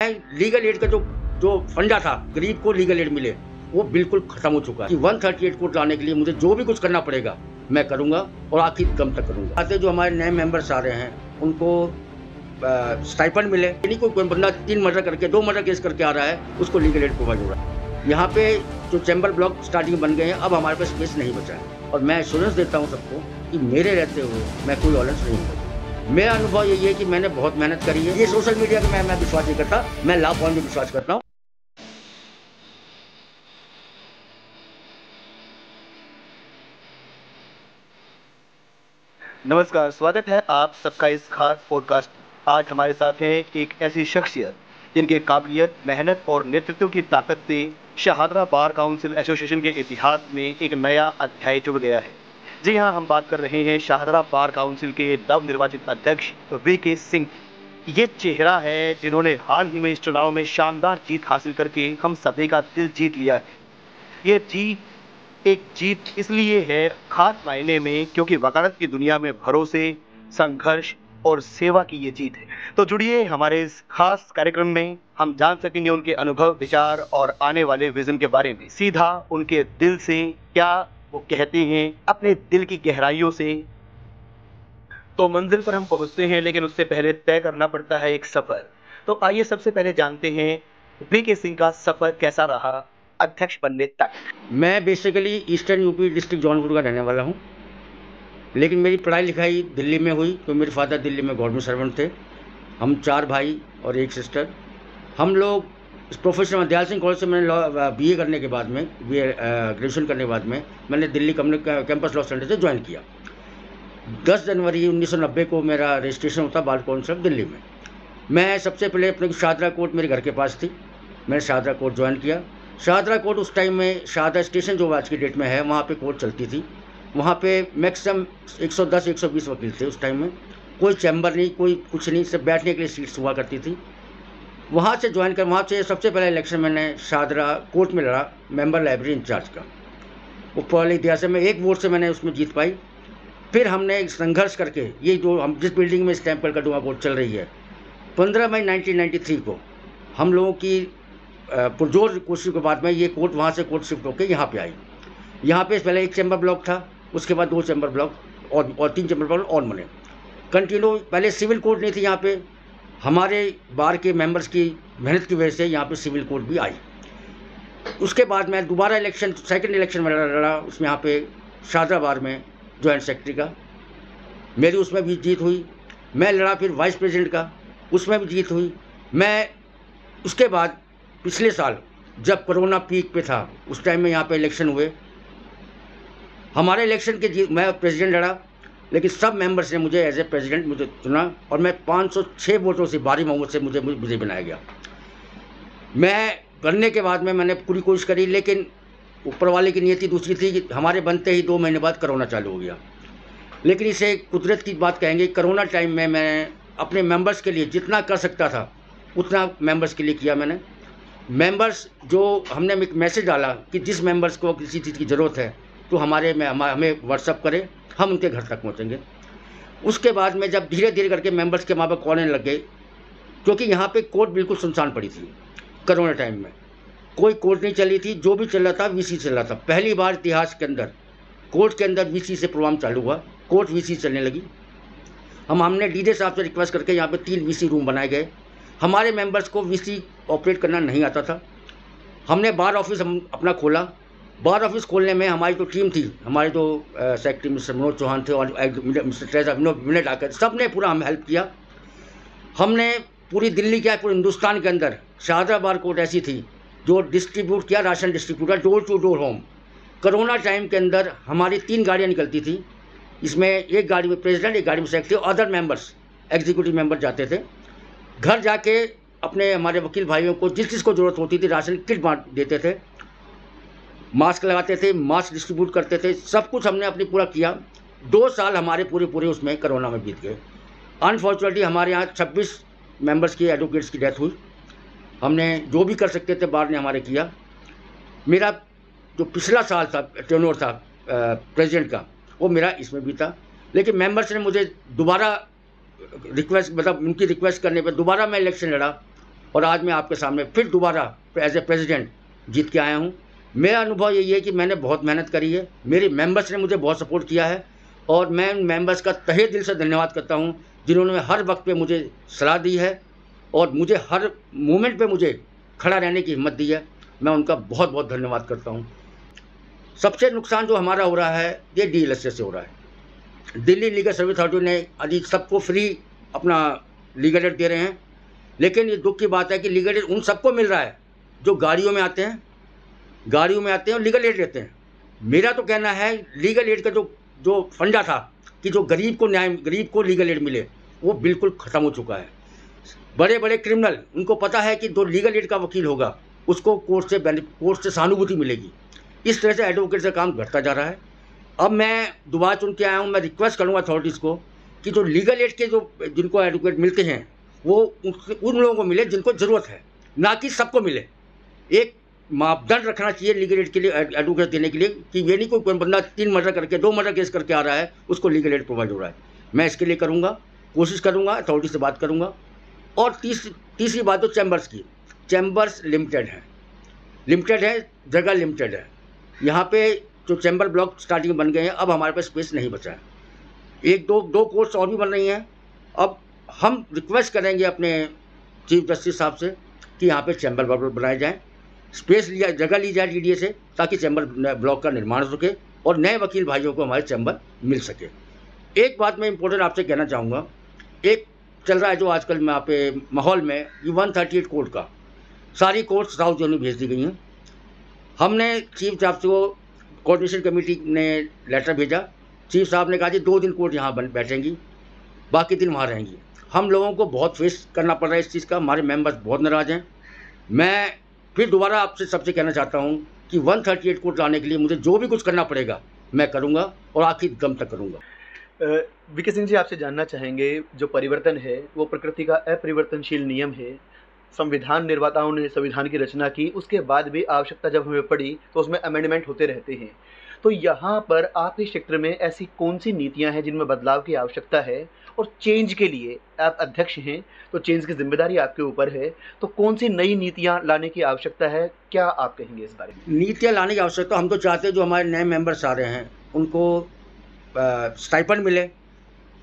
Legal aid का जो जो फंडा था, गरीब को लीगल एड मिले, वो बिल्कुल खत्म हो चुका है कि 138 कोर्ट लाने के लिए मुझे जो भी कुछ करना पड़ेगा मैं करूंगा और आखिर दम तक करूंगा। आते जो हमारे नए मेंबर्स आ रहे हैं उनको स्टाइपेंड मिले। नहीं कोई बंदा 3 मर्डर करके 2 मर्डर केस करके आ रहा है उसको लीगल एड प्रोवाइड हो रहा है। यहाँ पे जो चैम्बर ब्लॉक स्टार्टिंग बन गए हैं, अब हमारे पास स्पेस नहीं बचा है और मैं एश्योरेंस देता हूँ सबको कि मेरे रहते हुए मैं कोई ऑलेंस नहीं करूँ। मेरा अनुभव यही है कि मैंने बहुत मेहनत करी है। ये सोशल मीडिया पे मैं विश्वास नहीं करता, मैं लॉ पॉइंट में विश्वास करता हूँ। नमस्कार, स्वागत है आप सबका इस खास पॉडकास्ट। आज हमारे साथ है एक ऐसी शख्सियत जिनके काबिलियत, मेहनत और नेतृत्व की ताकत से शाहदरा बार काउंसिल एसोसिएशन के इतिहास में एक नया अध्याय जुड़ गया है। जी हाँ, हम बात कर रहे हैं शाहदरा बार काउंसिल के नवनिर्वाचित अध्यक्ष वीके सिंह। ये चेहरा है जिन्होंने हाल ही में इस चुनाव में शानदार जीत हासिल करके हम सभी का दिल जीत लिया है। ये एक जीत इसलिए है खास मायने में क्योंकि वकालत की दुनिया में भरोसे, संघर्ष और सेवा की ये जीत है। तो जुड़िए हमारे इस खास कार्यक्रम में, हम जान सकेंगे उनके अनुभव, विचार और आने वाले विजन के बारे में, सीधा उनके दिल से क्या वो कहते हैं, अपने दिल की गहराइयों से। तो मंजिल पर हम पहुंचते हैं, लेकिन उससे पहले तय करना पड़ता है एक सफर। तो आइए सबसे पहले जानते हैं वीके सिंह का सफर कैसा रहा अध्यक्ष बनने तक। मैं basically eastern UP district Jaunpur का रहने वाला हूँ, लेकिन मेरी पढ़ाई लिखाई दिल्ली में हुई क्योंकि मेरे फादर दिल्ली में गवर्नमेंट सर्वेंट थे। हम 4 भाई और 1 सिस्टर। हम लोग प्रोफेसर दयाल सिंह कॉलेज से मैंने लॉ बीए करने के बाद में, ग्रेजुएशन करने के बाद में मैंने दिल्ली कैंपस लॉ सेंटर से ज्वाइन किया। 10 जनवरी 1990 को मेरा रजिस्ट्रेशन होता बार काउंसिल दिल्ली में। मैं सबसे पहले अपने शाहदरा कोर्ट मेरे घर के पास थी, मैंने शाहदरा कोर्ट ज्वाइन किया। शाहदरा कोर्ट उस टाइम में, शाहदरा स्टेशन जो आज की डेट में है, वहाँ पे कोर्ट चलती थी। वहाँ पे मैक्सिमम 110-120 वकील थे उस टाइम में। कोई चैम्बर नहीं, कोई कुछ नहीं, सिर्फ बैठने के लिए सीट्स हुआ करती थी। वहाँ से ज्वाइन कर, वहाँ से सबसे पहला इलेक्शन मैंने शाहदरा कोर्ट में लड़ा, मेंबर लाइब्रेरी इंचार्ज का। वो पहले इतिहास में 1 वोट से मैंने उसमें जीत पाई। फिर हमने संघर्ष करके, ये जो हम जिस बिल्डिंग में स्टैम्प कर कटुआ कोर्ट चल रही है, 15 मई 1993 को हम लोगों की पुरजोर कोशिश के बाद में ये कोर्ट वहाँ से कोर्ट शिफ्ट होकर यहाँ पे आई। यहाँ पे पहले 1 चैम्बर ब्लॉक था, उसके बाद 2 चैम्बर ब्लॉक और 3 चैम्बर ब्लॉक और बने कंटिन्यू। पहले सिविल कोर्ट नहीं थी यहाँ पे, हमारे बार के मेंबर्स की मेहनत की वजह से यहाँ पे सिविल कोर्ट भी आई। उसके बाद मैं दोबारा इलेक्शन, सेकंड इलेक्शन में लड़ा, उसमें यहाँ पे शाहदरा बार में जॉइंट सेक्रेटरी का, मेरी उसमें भी जीत हुई। मैं लड़ा फिर वाइस प्रेसिडेंट का, उसमें भी जीत हुई। मैं उसके बाद पिछले साल जब कोरोना पीक पे था, उस टाइम में यहाँ पे इलेक्शन हुए। हमारे इलेक्शन के जीत, मैं प्रेसिडेंट लड़ा, लेकिन सब मेंबर्स ने मुझे एज ए प्रेसिडेंट मुझे चुना और मैं 506 वोटों से, भारी बहुमत से मुझे विजयी बनाया गया। मैं बनने के बाद में मैंने पूरी कोशिश करी, लेकिन ऊपर वाले की नियति दूसरी थी कि हमारे बनते ही 2 महीने बाद कोरोना चालू हो गया। लेकिन इसे कुदरत की बात कहेंगे, कोरोना टाइम में मैं अपने मेंबर्स के लिए जितना कर सकता था उतना मेंबर्स के लिए किया मैंने। मेंबर्स जो हमने एक मैसेज डाला कि जिस मेंबर्स को किसी चीज़ की ज़रूरत है तो हमें व्हाट्सअप करें, हम उनके घर तक पहुंचेंगे। उसके बाद में जब धीरे धीरे करके मेंबर्स के वहाँ पर कॉल आने लग गए, क्योंकि यहाँ पे कोर्ट बिल्कुल सुनसान पड़ी थी। कोरोना टाइम में कोई कोर्ट नहीं चली थी, जो भी चल रहा था वीसी चल रहा था। पहली बार इतिहास के अंदर कोर्ट के अंदर वीसी से प्रोग्राम चालू हुआ, कोर्ट वीसी चलने लगी। हमने डीडे साहब से रिक्वेस्ट करके यहाँ पे 3 वीसी रूम बनाए गए। हमारे मेंबर्स को वीसी ऑपरेट करना नहीं आता था। हमने बार ऑफिस अपना खोला। बार ऑफिस खोलने में हमारी जो टीम थी, हमारे जो सेक्रेटरी मिस्टर मनोज चौहान थे और मिस्टर ट्रेजर विनोद आकर, सब ने पूरा हमें हेल्प किया। हमने पूरी दिल्ली क्या, पूरे हिंदुस्तान के अंदर शाहदरा बार कोर्ट ऐसी थी जो डिस्ट्रीब्यूट किया, राशन डिस्ट्रीब्यूट किया, door to door home. Corona time के अंदर हमारी 3 गाड़ियाँ निकलती थी, इसमें एक गाड़ी में प्रेसिडेंट, एक गाड़ी में सेक्रेटरी और अदर मेंबर्स, एग्जीक्यूटिव मेंबर जाते थे। घर जाके अपने हमारे वकील भाइयों को जिस चीज़ को ज़रूरत होती थी राशन किट बांट देते थे, मास्क लगाते थे, मास्क डिस्ट्रीब्यूट करते थे, सब कुछ हमने अपनी पूरा किया। 2 साल हमारे पूरे उसमें कोरोना में बीत गए। अनफॉर्चुनेटली हमारे यहाँ 26 मेंबर्स की, एडवोकेट्स की डेथ हुई। हमने जो भी कर सकते थे बार ने हमारे किया। मेरा जो पिछला साल था, टेन्योर था प्रेसिडेंट का, वो मेरा इसमें भी था। लेकिन मेंबर्स ने मुझे दोबारा रिक्वेस्ट, मतलब उनकी रिक्वेस्ट करने पर दोबारा मैं इलेक्शन लड़ा और आज मैं आपके सामने फिर दोबारा एज ए प्रेसिडेंट जीत के आया हूँ। मेरा अनुभव यही है कि मैंने बहुत मेहनत करी है, मेरे मेंबर्स ने मुझे बहुत सपोर्ट किया है और मैं मेंबर्स का तहे दिल से धन्यवाद करता हूँ जिन्होंने हर वक्त पे मुझे सलाह दी है और मुझे हर मोमेंट पे मुझे खड़ा रहने की हिम्मत दी है। मैं उनका बहुत बहुत धन्यवाद करता हूँ। सबसे नुकसान जो हमारा हो रहा है ये DLSA से हो रहा है। दिल्ली लीगल सर्विस अथॉरिटी ने अभी सबको फ्री अपना लीगल एड दे रहे हैं, लेकिन ये दुख की बात है कि लीगल एड उन सबको मिल रहा है जो गाड़ियों में आते हैं और लीगल एड लेते हैं। मेरा तो कहना है लीगल एड का जो फंडा था कि जो गरीब को लीगल एड मिले, वो बिल्कुल ख़त्म हो चुका है। बड़े बड़े क्रिमिनल, उनको पता है कि जो लीगल एड का वकील होगा उसको कोर्ट से सहानुभूति मिलेगी। इस तरह से एडवोकेट का काम घटता जा रहा है। अब मैं दोबारा चुन के आया हूँ, मैं रिक्वेस्ट करूँगा अथॉरिटीज़ को कि जो लीगल एड के जिनको एडवोकेट मिलते हैं वो उन लोगों को मिले जिनको ज़रूरत है, ना कि सबको मिले। एक मापदंड रखना चाहिए लीगल एड के लिए, एडवोकेट देने के लिए, कि ये नहीं कोई बंदा 3 मर्डर करके 2 मर्डर केस करके आ रहा है उसको लीगल एड प्रोवाइड हो रहा है। मैं इसके लिए कोशिश करूँगा, अथॉरिटी से बात करूँगा। और तीसरी बात तो चैम्बर्स की। चैम्बर्स लिमिटेड है, जगह लिमिटेड है। यहाँ पे जो चैम्बर ब्लॉक स्टार्टिंग में बन गए हैं, अब हमारे पास स्पेस नहीं बचा है। एक दो कोर्ट्स और भी बन रही हैं। अब हम रिक्वेस्ट करेंगे अपने चीफ जस्टिस साहब से कि यहाँ पे चैम्बर ब्लॉक बनाए जाएँ, जगह ली जाए DDA से, ताकि चैम्बर ब्लॉक का निर्माण हो सके और नए वकील भाइयों को हमारे चैम्बर मिल सके। एक बात मैं इम्पोर्टेंट आपसे कहना चाहूँगा, एक चल रहा है जो आजकल में यहाँ पे माहौल में, ये 138 कोर्ट का, सारी कोर्ट साउथ जोन में भेज दी गई हैं। हमने चीफ साहब को, कोऑर्डिनेशन कमेटी ने लेटर भेजा। चीफ साहब ने कहा जी 2 दिन कोर्ट यहाँ बैठेंगी, बाकी दिन वहाँ रहेंगी। हम लोगों को बहुत फेस करना पड़ रहा है इस चीज़ का, हमारे मेंबर्स बहुत नाराज़ हैं। मैं फिर दोबारा आपसे सबसे कहना चाहता हूँ कि 138 कोर्ट लाने के लिए मुझे जो भी कुछ करना पड़ेगा मैं करूँगा और आखिर दम तक करूँगा। वीके सिंह जी, आपसे जानना चाहेंगे, जो परिवर्तन है वो प्रकृति का अपरिवर्तनशील नियम है। संविधान निर्माताओं ने संविधान की रचना की, उसके बाद भी आवश्यकता जब हमें पड़ी तो उसमें अमेंडमेंट होते रहते हैं। तो यहाँ पर आपके क्षेत्र में ऐसी कौन सी नीतियाँ हैं जिनमें बदलाव की आवश्यकता है, और चेंज के लिए आप अध्यक्ष हैं तो चेंज की जिम्मेदारी आपके ऊपर है, तो कौन सी नई नीतियाँ लाने की आवश्यकता है, क्या आप कहेंगे इस बारे में? नीतियाँ लाने की आवश्यकता, हम तो चाहते हैं जो हमारे नए मेंबर्स आ रहे हैं उनको स्टाइपेंड मिले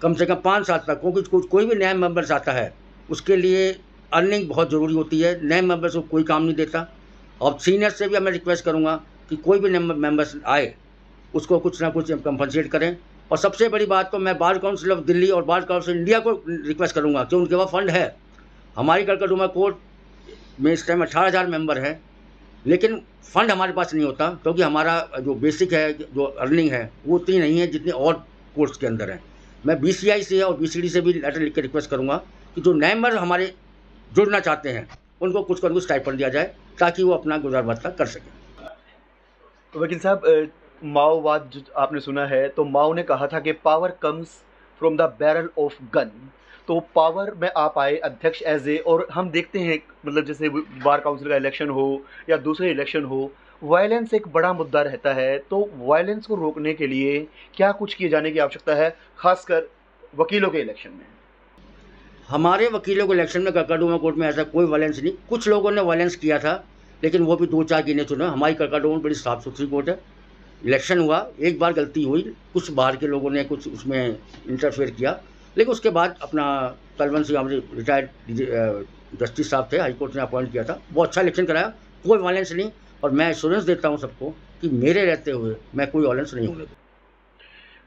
कम से कम 5 साल तक, क्योंकि कोई भी नया मेंबर्स आता है उसके लिए अर्निंग बहुत ज़रूरी होती है। नए मेंबर्स को कोई काम नहीं देता। और सीनियर से भी मैं रिक्वेस्ट करूँगा कि कोई भी मेंबर्स आए उसको कुछ ना कुछ कंपनसेट करें। और सबसे बड़ी बात तो मैं बार काउंसिल ऑफ दिल्ली और बार काउंसिल इंडिया को रिक्वेस्ट करूँगा कि उनके पास फंड है। हमारी कलकत्ता कोर्ट में इस टाइम 18,000 मेंबर हैं, लेकिन फ़ंड हमारे पास नहीं होता, क्योंकि हमारा जो बेसिक है, जो अर्निंग है, वो उतनी नहीं है जितनी और कोर्ट्स के अंदर है। मैं BCI से और BCD से भी लेटर लिख के रिक्वेस्ट करूँगा कि जो नए मेंबर हमारे जुड़ना चाहते हैं उनको कुछ ना कुछ स्टाइपेंड दिया जाए ताकि वो अपना गुजार बसर कर सकें। वकील साहब, माओवाद जो आपने सुना है, तो माओ ने कहा था कि power comes from the barrel of gun. तो पावर में आप आए अध्यक्ष एज ए, और हम देखते हैं मतलब जैसे बार काउंसिल का इलेक्शन हो या दूसरे इलेक्शन हो, वायलेंस एक बड़ा मुद्दा रहता है। तो वायलेंस को रोकने के लिए क्या कुछ किए जाने की आवश्यकता है, खासकर वकीलों के इलेक्शन में? हमारे वकीलों के इलेक्शन में कलकत्ता कोर्ट में ऐसा कोई वायलेंस नहीं। कुछ लोगों ने वायलेंस किया था, लेकिन वो भी 2-4 गिने चुने। हमारी कलकत्ता में बड़ी साफ़ सुथरी कोर्ट है। इलेक्शन हुआ, एक बार गलती हुई, कुछ बाहर के लोगों ने कुछ उसमें इंटरफेयर किया, लेकिन उसके बाद अपना तलवंत सिंह हमारे रिटायर्ड जस्टिस साहब थे, हाई कोर्ट ने अपॉइंट किया था, बहुत अच्छा इलेक्शन कराया, कोई वायलेंस नहीं। और मैं एश्योरेंस देता हूँ सबको कि मेरे रहते हुए मैं कोई वायलेंस नहीं होने दूँ।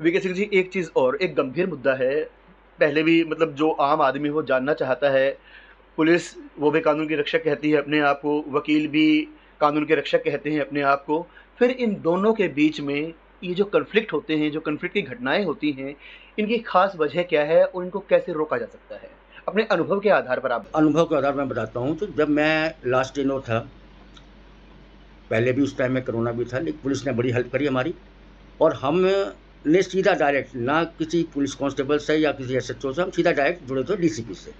वीके सिंह जी, एक चीज़ और, एक गंभीर मुद्दा है, पहले भी मतलब जो आम आदमी वो जानना चाहता है। पुलिस वो भी कानून की रक्षक कहती है अपने आप को, वकील भी कानून के रक्षक कहते हैं अपने आप को। फिर इन दोनों के बीच में ये जो कन्फ्लिक्ट होते हैं, जो कन्फ्लिक्ट की घटनाएं होती हैं, इनकी खास वजह क्या है और इनको कैसे रोका जा सकता है? अपने अनुभव के आधार पर आप। अनुभव के आधार पर मैं बताता हूँ। तो जब मैं लास्ट टेनो था, पहले भी उस टाइम में कोरोना भी था, लेकिन पुलिस ने बड़ी हेल्प करी हमारी, और हमने सीधा डायरेक्ट, ना किसी पुलिस कांस्टेबल से या किसी SHO से, हम सीधा डायरेक्ट जुड़े थे DCP से।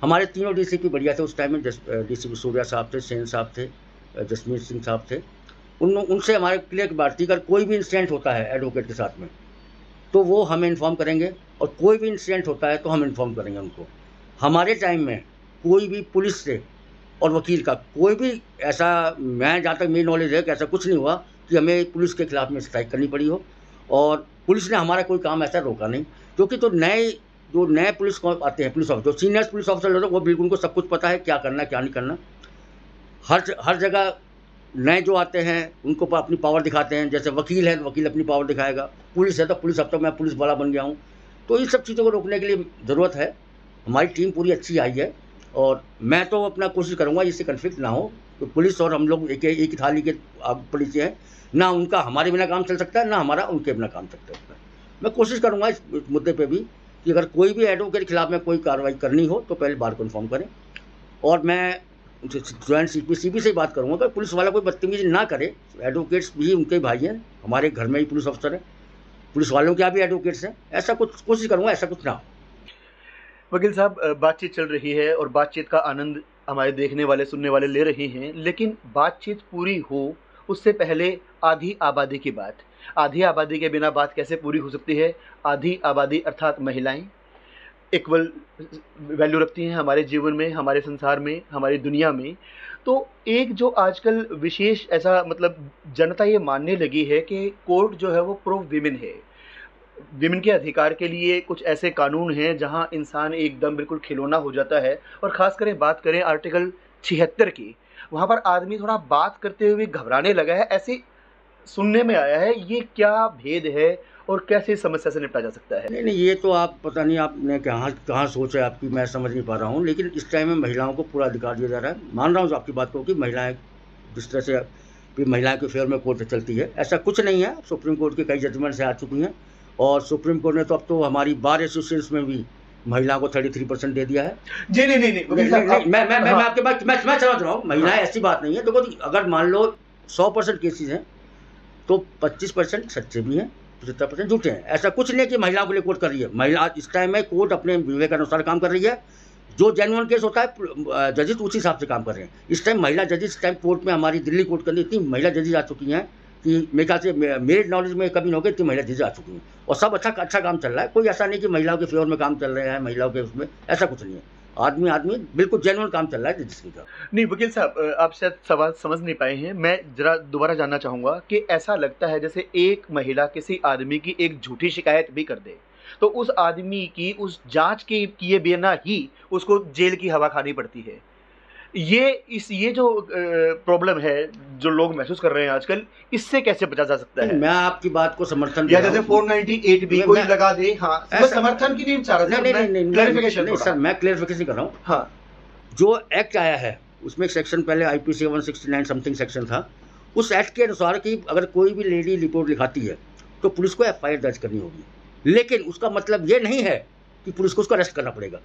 हमारे तीनों DCP बढ़िया थे उस टाइम में। DCP सूर्या साहब थे, सेन साहब थे, जसमीत सिंह साहब थे। उनसे हमारे क्लियर बात थी, अगर कोई भी इंसिडेंट होता है एडवोकेट के साथ में तो वो हमें इन्फॉर्म करेंगे, और कोई भी इंसिडेंट होता है तो हम इन्फॉर्म करेंगे उनको। हमारे टाइम में कोई भी पुलिस से और वकील का। कोई भी ऐसा, मैं जहाँ तक मेरी नॉलेज है कि ऐसा कुछ नहीं हुआ कि हमें पुलिस के खिलाफ में स्ट्राइक करनी पड़ी हो, और पुलिस ने हमारा कोई काम ऐसा रोका नहीं, क्योंकि जो नए पुलिस को आते हैं, पुलिस ऑफिसर, जो सीनियर पुलिस ऑफिसर होते हैं, वो बिल्कुल उनको सब कुछ पता है क्या करना क्या नहीं करना। हर जगह नए जो आते हैं उनको अपनी पावर दिखाते हैं, जैसे वकील है तो वकील अपनी पावर दिखाएगा, पुलिस है तो पुलिस, अब तक मैं पुलिस वाला बन गया हूँ। तो इन सब चीज़ों को रोकने के लिए ज़रूरत है। हमारी टीम पूरी अच्छी आई है, और मैं तो अपना कोशिश करूँगा इससे कन्फ्लिक्ट ना हो। तो पुलिस और हम लोग एक ही थाली के पुलिस हैं, ना उनका हमारे बिना काम चल सकता है, ना हमारा उनके बिना काम चल सकता है। मैं कोशिश करूँगा इस मुद्दे पे भी कि अगर कोई भी एडवोकेट के खिलाफ में कोई कार्रवाई करनी हो तो पहले बार को इन्फॉर्म करें, और मैं जॉइंट सीपी से बात करूँगा कि पुलिस वाला कोई बदतमीजी ना करे। एडवोकेट्स भी उनके भाई हैं, हमारे घर में ही पुलिस अफसर हैं, पुलिस वालों के यहाँ भी एडवोकेट्स हैं। ऐसा कुछ कोशिश करूँगा, ऐसा कुछ ना हो। वकील साहब, बातचीत चल रही है और बातचीत का आनंद हमारे देखने वाले सुनने वाले ले रहे हैं, लेकिन बातचीत पूरी हो उससे पहले आधी आबादी की बात। आधी आबादी के बिना बात कैसे पूरी हो सकती है? आधी आबादी अर्थात महिलाएं इक्वल वैल्यू रखती हैं हमारे जीवन में, हमारे संसार में, हमारी दुनिया में। तो एक जो आजकल विशेष ऐसा मतलब जनता ये मानने लगी है कि कोर्ट जो है वो प्रो विमेन है, विमेन के अधिकार के लिए कुछ ऐसे कानून हैं जहां इंसान एकदम बिल्कुल खिलौना हो जाता है। और ख़ास करें बात करें आर्टिकल 76 की, वहाँ पर आदमी थोड़ा बात करते हुए घबराने लगा है, ऐसे सुनने में आया है। ये क्या भेद है और कैसे इस समस्या से निपटा जा सकता है? नहीं, ये तो आप पता नहीं आपने कहाँ सोच है आपकी, मैं समझ नहीं पा रहा हूँ। लेकिन इस टाइम में महिलाओं को पूरा अधिकार दिया जा रहा है। मान रहा हूँ आपकी बात को कि महिलाएं जिस तरह से भी महिलाओं के फेवर में कोर्ट चलती है, ऐसा कुछ नहीं है। सुप्रीम कोर्ट के कई जजमेंट्स आ चुकी हैं, और सुप्रीम कोर्ट ने तो अब तो हमारी बार एसोसिएशन में भी महिलाओं को 33% दे दिया है। जी नहीं, मैं आपके बात मैं समझ रहा हूँ। महिलाएं ऐसी बात नहीं है। देखो, अगर मान लो 100% केसेज हैं तो 25% सच्चे भी हैं, 75% झूठे हैं। ऐसा कुछ नहीं कि महिलाओं के लिए कोर्ट कर रही है। महिला इस टाइम में कोर्ट अपने विवेक अनुसार काम कर रही है। जो जेन्युइन केस होता है जजेस उसी हिसाब से काम कर रहे हैं। इस टाइम महिला जजेस, इस टाइम कोर्ट में हमारी दिल्ली कोर्ट के अंदर इतनी महिला जजेस आ चुकी हैं कि मेरे ख्याल से मेरे नॉलेज में कभी नहीं होगा, इतनी महिला जजेस आ चुकी हैं, और सब अच्छा काम चल रहा है। कोई ऐसा नहीं कि महिलाओं के फेवर में काम चल रहे हैं, महिलाओं के उसमें ऐसा कुछ नहीं है। आदमी बिल्कुल जेन्युइन काम चल रहा है जजेस की तरफ। नहीं वकील साहब, आप शायद सवाल समझ नहीं पाए हैं। मैं जरा दोबारा जानना चाहूँगा कि ऐसा लगता है जैसे एक महिला किसी आदमी की एक झूठी शिकायत भी कर दे तो उस आदमी की उस जांच के किए बिना ही उसको जेल की हवा खानी पड़ती है। ये जो प्रॉब्लम है जो लोग महसूस कर रहे हैं आजकल, इससे कैसे बचा जा सकता है? मैं आपकी बात को समर्थन या जैसे 498 भी कोई लगा दे। हाँ, समर्थन की नहीं चाह रहा था, नहीं सर, मैं क्लेरिफिकेशन कर रहा हूँ। हाँ, जो एक्ट आया है उसमें एक सेक्शन पहले IPC 169 समथिंग सेक्शन था। उस एक्ट के अनुसार कि अगर कोई भी लेडी रिपोर्ट लिखाती है तो पुलिस को FIR दर्ज करनी होगी, लेकिन उसका मतलब ये नहीं है कि पुलिस को उसको अरेस्ट करना पड़ेगा।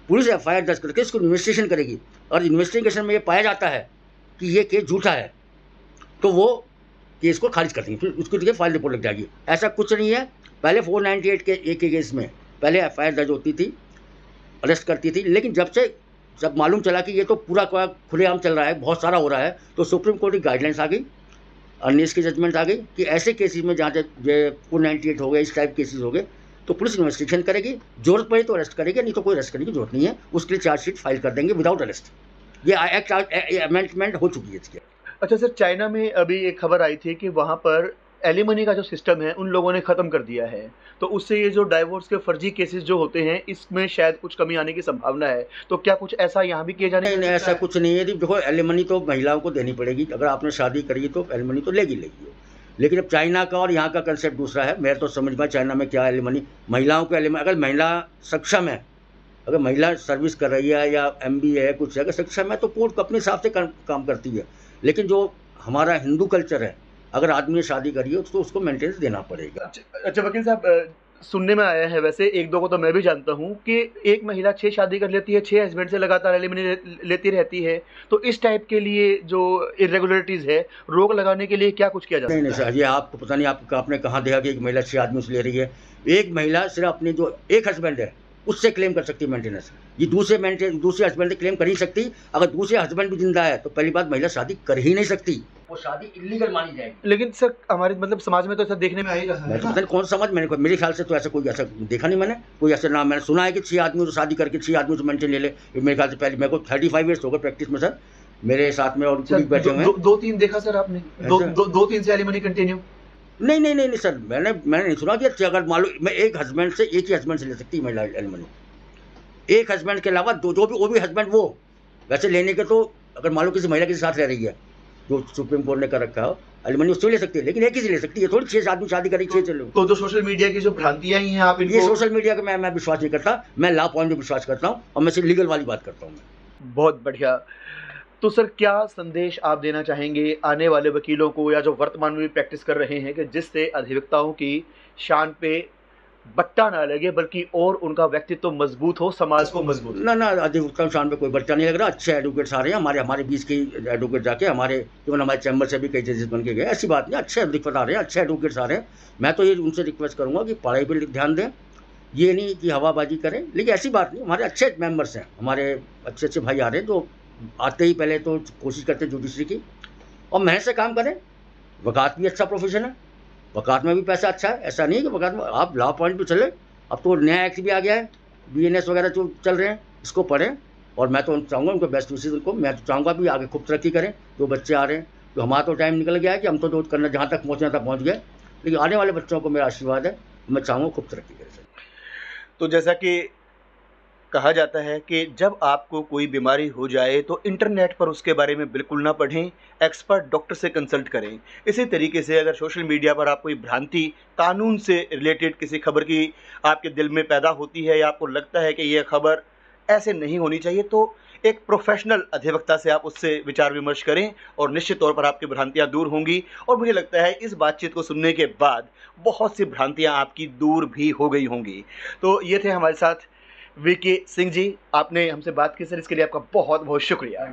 पुलिस FIR दर्ज करके इसको इन्वेस्टिगेशन करेगी, और इन्वेस्टिगेशन में ये पाया जाता है कि ये केस झूठा है तो वो केस को खारिज कर देंगे, फिर उसके लिए फाइल रिपोर्ट लग जाएगी। ऐसा कुछ नहीं है। पहले 498 के एक केस में पहले FIR दर्ज होती थी, अरेस्ट करती थी, लेकिन जब मालूम चला कि ये तो पूरा खुलेआम चल रहा है, बहुत सारा हो रहा है, तो सुप्रीम कोर्ट की गाइडलाइंस आ गई, 19 की जजमेंट आ गई कि ऐसे केसेस में जहाँ 498 हो गए, इस टाइप केसेस हो गए, तो पुलिस इन्वेस्टिगेशन करेगी, जरूरत पड़े तो अरेस्ट करेगी, नहीं तो कोई अरेस्ट करने की जरूरत नहीं है। उसके लिए चार्जशीट फाइल कर देंगे विदाउट अरेस्ट। ये एक्ट अमेंडमेंट हो चुकी है इसके। अच्छा सर, चाइना में अभी एक खबर आई थी कि वहाँ पर एलिमनी का जो सिस्टम है उन लोगों ने ख़त्म कर दिया है, तो उससे ये जो डाइवोर्स के फर्जी केसेस जो होते हैं इसमें शायद कुछ कमी आने की संभावना है। तो क्या कुछ ऐसा यहाँ भी किया जाने? नहीं, ऐसा कुछ नहीं है। देखो, एलिमनी तो महिलाओं को देनी पड़ेगी। अगर आपने शादी करी तो एलिमनी तो लेगी। लेकिन अब चाइना का और यहाँ का कंसेप्ट दूसरा है। मैं तो समझ पाया चाइना में क्या एलिमनी, महिलाओं को एलिमनी, अगर महिला सक्षम है, अगर महिला सर्विस कर रही है या MBA है, कुछ अगर सक्षम है तो कोर्ट अपने हिसाब से काम करती है। लेकिन जो हमारा हिंदू कल्चर है, अगर आदमी ने शादी करी है तो उसको मेंटेनेंस देना पड़ेगा। अच्छा वकील साहब, सुनने में आया है, वैसे एक दो को तो मैं भी जानता हूँ कि एक महिला 6 शादी कर लेती है, 6 हस्बैंड से लगातार एलिमनी लेती रहती है। तो इस टाइप के लिए जो इरेगुलरिटीज़ है, रोक लगाने के लिए क्या कुछ किया जाता है? नहीं सर, ये आपको पता नहीं आपने कहाँ देखा कि एक महिला 6 आदमी से ले रही है। एक महिला सिर्फ अपने जो एक हस्बैंड है उससे क्लेम कर सकती है मेंटेनेंस। ये दूसरे हस्बैंड से क्लेम कर ही सकती। अगर दूसरे हस्बैंड भी जिंदा है तो पहली बात, महिला शादी कर ही नहीं सकती, वो शादी इलीगल मानी जाएगी। लेकिन सर हमारे मतलब समाज में तो ऐसा देखने में आ ही रहा है। मैं तो पता नहीं कौन सा समाज, मेरे ख्याल से तो ऐसा कोई ऐसा देखा नहीं मैंने। कोई ऐसा नाम मैंने सुना है कि 6 आदमी तो शादी करके 6 आदमी से मेंटेन ले ले। मेरे ख्याल से पहले, मेरे को 35 ईयर्स हो गए प्रैक्टिस में सर, मेरे साथ में और कुलीग बैठे हुए हैं। 2-3 देखा सर आपने? 2-3 से एलिमनी कंटिन्यू? नहीं सर, मैंने नहीं सुना कि अगर मान लो मैं एक ही हस्बैंड से ले सकती है महिला एलिमनी, एक हस्बैंड के अलावा वो भी हस्बैंड वो वैसे लेने के, तो अगर मान लो किसी महिला के साथ रह रही है जो सुप्रीम कोर्ट ने कर रखा हो, एलिमनी उससे ले सकती है, लेकिन एक ही से ले सकती है, थोड़ी 6 आदमी शादी करेगी 6 चलो। तो जो सोशल मीडिया की जो भ्रांतियां ही हैं आप इनको... ये सोशल मीडिया का मैं विश्वास नहीं करता, मैं लॉ पॉइंट में विश्वास करता हूँ और मैं सिर्फ लीगल वाली बात करता हूँ। मैं बहुत बढ़िया। तो सर क्या संदेश आप देना चाहेंगे आने वाले वकीलों को या जो वर्तमान में भी प्रैक्टिस कर रहे हैं कि जिससे अधिवक्ताओं की शान पे बट्टा ना लगे बल्कि और उनका व्यक्तित्व मजबूत हो, समाज को मजबूत? ना अधिवक्ताओं शान पे कोई बच्चा नहीं लग रहा, अच्छे एडवोकेट्स आ रहे हैं हमारे बीच के एडवोकेट जाके हमारे चैम्बर से भी कई जजेस बन के गए, ऐसी बात नहीं, अच्छे अधिवक्ता आ रहे हैं, अच्छे एडवोकेट्स आ रहे हैं। मैं तो ये उनसे रिक्वेस्ट करूँगा कि पढ़ाई पर ध्यान दें, ये नहीं कि हवाबाजी करें, लेकिन ऐसी बात नहीं, हमारे अच्छे मेंबर्स हैं, हमारे अच्छे भाई आ रहे हैं जो आते ही पहले तो कोशिश करते हैं जुडिशरी की और मेहनत से काम करें। वकालत भी अच्छा प्रोफेशन है, वकालत में भी पैसा अच्छा है, ऐसा नहीं है कि वकालत में आप लॉ पॉइंट पे चले, अब तो नया एक्ट भी आ गया है, BNS वगैरह जो चल रहे हैं, इसको पढ़ें और मैं तो चाहूँगा उनको बेस्ट विशेष, उनको मैं तो चाहूँगा भी आगे खूब तरक्की करें। जो बच्चे आ रहे हैं, तो हमारा तो टाइम निकल गया है कि हम तो जो करना जहाँ तक पहुँचना था पहुँच गए, लेकिन आने वाले बच्चों को मेरा आशीर्वाद है, मैं चाहूँगा खूब तरक्की करें। तो जैसा कि कहा जाता है कि जब आपको कोई बीमारी हो जाए तो इंटरनेट पर उसके बारे में बिल्कुल ना पढ़ें, एक्सपर्ट डॉक्टर से कंसल्ट करें। इसी तरीके से अगर सोशल मीडिया पर आप कोई भ्रांति कानून से रिलेटेड किसी खबर की आपके दिल में पैदा होती है या आपको लगता है कि यह खबर ऐसे नहीं होनी चाहिए, तो एक प्रोफेशनल अधिवक्ता से आप उससे विचार विमर्श करें और निश्चित तौर पर आपकी भ्रांतियां दूर होंगी। और मुझे लगता है इस बातचीत को सुनने के बाद बहुत सी भ्रांतियां आपकी दूर भी हो गई होंगी। तो ये थे हमारे साथ VK सिंह जी, आपने हमसे बात की सर, इसके लिए आपका बहुत बहुत शुक्रिया।